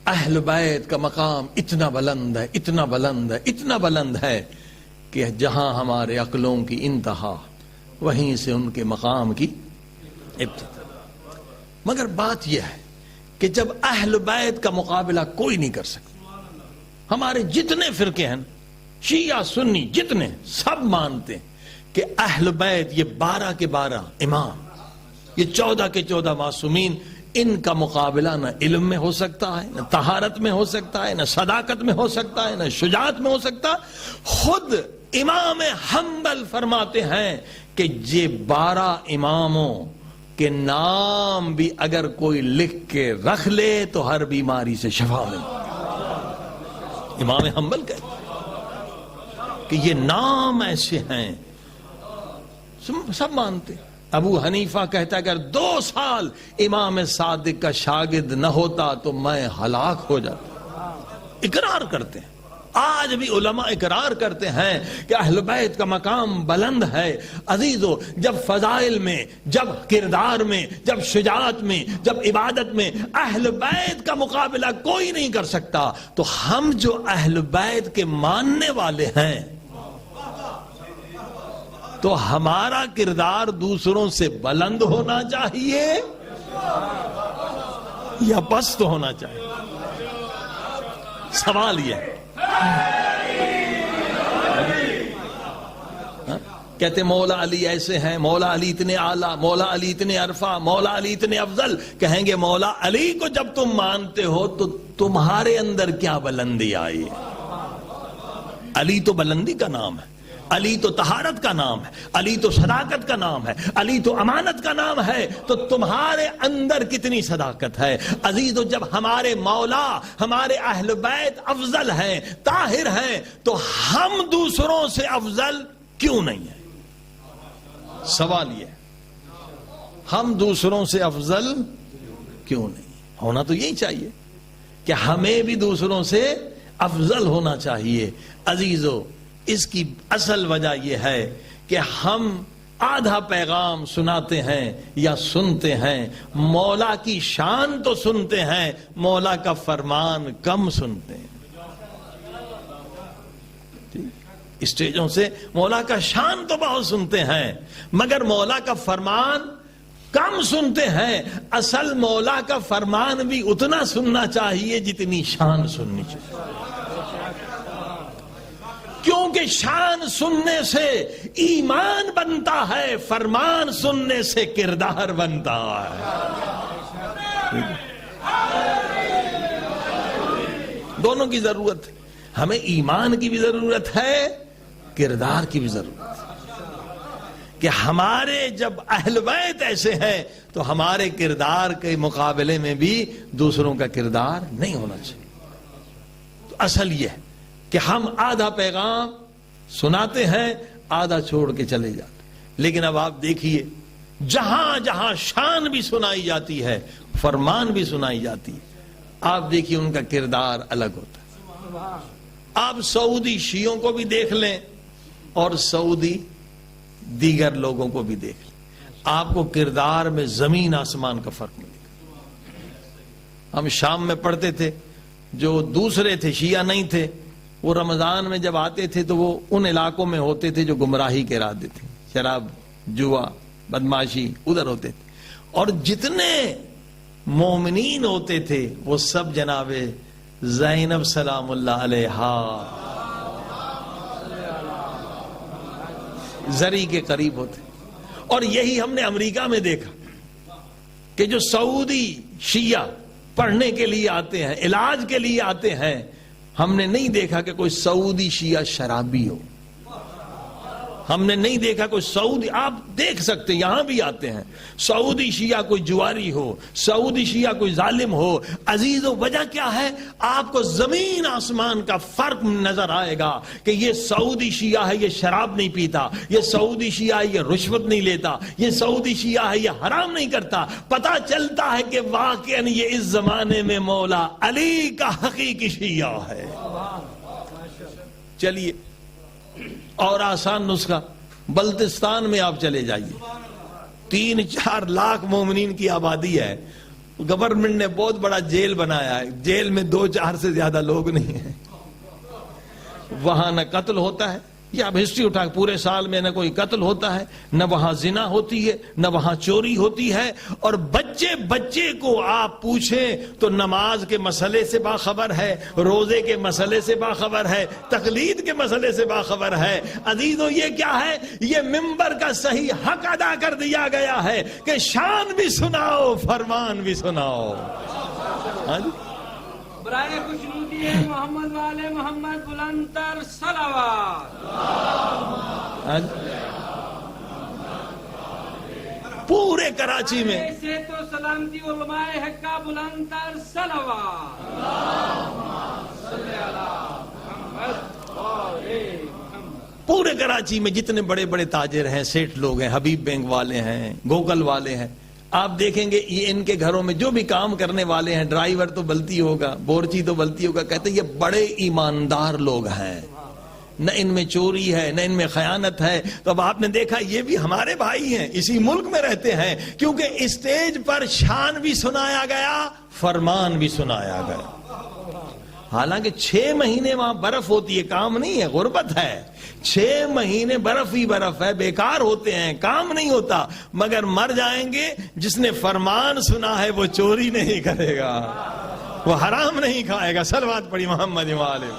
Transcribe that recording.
اہل بیت کا مقام اتنا بلند ہے، اتنا بلند ہے، اتنا بلند ہے کہ جہاں ہمارے عقلوں کی انتہا وہیں سے ان کے مقام کی ابتدا۔ مگر بات یہ ہے کہ جب اہل بیت کا مقابلہ کوئی نہیں کر سکتا، ہمارے جتنے فرقے ہیں، شیعہ سنی جتنے، سب مانتے ہیں کہ اہل بیت یہ 12 کے 12 امام، یہ 14 کے 14 معصومین، ان کا مقابلہ نہ علم میں ہو سکتا ہے، نہ طہارت میں ہو سکتا ہے، نہ صداقت میں ہو سکتا ہے، نہ شجاعت میں ہو سکتا۔ خود امام حنبل فرماتے ہیں کہ یہ 12 اماموں کے نام بھی اگر کوئی لکھ کے رکھ لے تو ہر بیماری سے شفا ملے۔ امام حنبل کہتے ہیں کہ یہ نام ایسے ہیں، سب مانتے ہیں۔ ابو حنیفہ کہتا ہے کہ اگر 2 سال امام صادق کا شاگرد نہ ہوتا تو میں ہلاک ہو جاتا۔ اقرار کرتے ہیں، آج بھی علماء اقرار کرتے ہیں کہ اہل بیت کا مقام بلند ہے۔ عزیزو، جب فضائل میں، جب کردار میں، جب شجاعت میں، جب عبادت میں اہل بیت کا مقابلہ کوئی نہیں کر سکتا، تو ہم جو اہل بیت کے ماننے والے ہیں تو ہمارا کردار دوسروں سے بلند ہونا چاہیے یا پست ہونا چاہیے؟ سوال یہ ہے۔ کہتے مولا علی ایسے ہیں، مولا علی اتنے اعلیٰ، مولا علی اتنے عرفہ، مولا علی اتنے افضل۔ کہیں گے مولا علی کو جب تم مانتے ہو تو تمہارے اندر کیا بلندی آئی ہے؟ علی تو بلندی کا نام ہے، علی تو طہارت کا نام ہے، علی تو صداقت کا نام ہے، علی تو امانت کا نام ہے، تو تمہارے اندر کتنی صداقت ہے؟ عزیزو، جب ہمارے مولا، ہمارے اہل بیت افضل ہیں، طاہر ہیں، تو ہم دوسروں سے افضل کیوں نہیں ہیں؟ سوال یہ ہے، ہم دوسروں سے افضل کیوں نہیں؟ ہونا تو یہی چاہیے کہ ہمیں بھی دوسروں سے افضل ہونا چاہیے۔ عزیزو، اس کی اصل وجہ یہ ہے کہ ہم آدھا پیغام سناتے ہیں یا سنتے ہیں، مولا کی شان تو سنتے ہیں، مولا کا فرمان کم سنتے ہیں۔ اسٹیجوں سے مولا کا شان تو بہت سنتے ہیں مگر مولا کا فرمان کم سنتے ہیں۔ اصل مولا کا فرمان بھی اتنا سننا چاہیے جتنی شان سننی چاہیے، کیونکہ شان سننے سے ایمان بنتا ہے، فرمان سننے سے کردار بنتا ہے۔ دونوں کی ضرورت ہے، ہمیں ایمان کی بھی ضرورت ہے، کردار کی بھی ضرورت ہے، کہ ہمارے جب اہل بیت ایسے ہیں تو ہمارے کردار کے مقابلے میں بھی دوسروں کا کردار نہیں ہونا چاہیے۔ تو اصل یہ ہے کہ ہم آدھا پیغام سناتے ہیں، آدھا چھوڑ کے چلے جاتے ہیں۔ لیکن اب آپ دیکھیے، جہاں جہاں شان بھی سنائی جاتی ہے، فرمان بھی سنائی جاتی ہے، آپ دیکھیے ان کا کردار الگ ہوتا ہے۔ آپ سعودی شیعوں کو بھی دیکھ لیں اور سعودی دیگر لوگوں کو بھی دیکھ لیں، آپ کو کردار میں زمین آسمان کا فرق ملے گا۔ ہم شام میں پڑھتے تھے، جو دوسرے تھے، شیعہ نہیں تھے، وہ رمضان میں جب آتے تھے تو وہ ان علاقوں میں ہوتے تھے جو گمراہی کے ارادے تھے، شراب، جوا، بدماشی ادھر ہوتے تھے، اور جتنے مومنین ہوتے تھے وہ سب جناب زینب سلام اللہ علیہا زری کے قریب ہوتے۔ اور یہی ہم نے امریکہ میں دیکھا کہ جو سعودی شیعہ پڑھنے کے لیے آتے ہیں، علاج کے لیے آتے ہیں، ہم نے نہیں دیکھا کہ کوئی سعودی شیعہ شرابی ہو، ہم نے نہیں دیکھا کوئی سعودی، آپ دیکھ سکتے یہاں بھی آتے ہیں، سعودی شیعہ کوئی جواری ہو، سعودی شیعہ کوئی ظالم ہو۔ عزیزو، وجہ کیا ہے؟ آپ کو زمین آسمان کا فرق نظر آئے گا کہ یہ سعودی شیعہ ہے، یہ شراب نہیں پیتا، یہ سعودی شیعہ ہے، یہ رشوت نہیں لیتا، یہ سعودی شیعہ ہے، یہ حرام نہیں کرتا۔ پتہ چلتا ہے کہ واقعاً یہ اس زمانے میں مولا علی کا حقیقی شیعہ ہے۔ چلیے، اور آسان نسخہ، بلتستان میں آپ چلے جائیے، 3-4 لاکھ مومنین کی آبادی ہے، گورنمنٹ نے بہت بڑا جیل بنایا ہے، جیل میں 2-4 سے زیادہ لوگ نہیں ہیں، وہاں نہ قتل ہوتا ہے، یہ آپ ہسٹری اٹھا پورے سال میں نہ کوئی قتل ہوتا ہے، نہ وہاں زنا ہوتی ہے، نہ وہاں چوری ہوتی ہے، اور بچے کو آپ پوچھیں تو نماز کے مسئلے سے باخبر ہے، روزے کے مسئلے سے باخبر ہے، تقلید کے مسئلے سے باخبر ہے۔ عزیزو یہ کیا ہے؟ یہ منبر کا صحیح حق ادا کر دیا گیا ہے کہ شان بھی سناؤ، فرمان بھی سناؤ۔ ہاں جی، برائے خوشنودی محمد والے محمد بلند تر صلوات۔ پورے کراچی میں ایسے تو سلامتی علماء حق کا بلند تر صلوات۔ پورے کراچی میں جتنے بڑے بڑے تاجر ہیں، سیٹھ لوگ ہیں، حبیب بینک والے ہیں، گوگل والے ہیں، آپ دیکھیں گے یہ ان کے گھروں میں جو بھی کام کرنے والے ہیں، ڈرائیور تو بلتی ہوگا، بورچی تو بلتی ہوگا، کہتے ہیں یہ بڑے ایماندار لوگ ہیں، نہ ان میں چوری ہے، نہ ان میں خیانت ہے۔ تو اب آپ نے دیکھا یہ بھی ہمارے بھائی ہیں، اسی ملک میں رہتے ہیں، کیونکہ اسٹیج پر شان بھی سنایا گیا، فرمان بھی سنایا گیا۔ حالانکہ 6 مہینے وہاں برف ہوتی ہے، کام نہیں ہے، غربت ہے، 6 مہینے برف ہی برف ہے، بیکار ہوتے ہیں، کام نہیں ہوتا، مگر مر جائیں گے۔ جس نے فرمان سنا ہے وہ چوری نہیں کرے گا، وہ حرام نہیں کھائے گا۔ صلوات پڑھی محمد وآلہ۔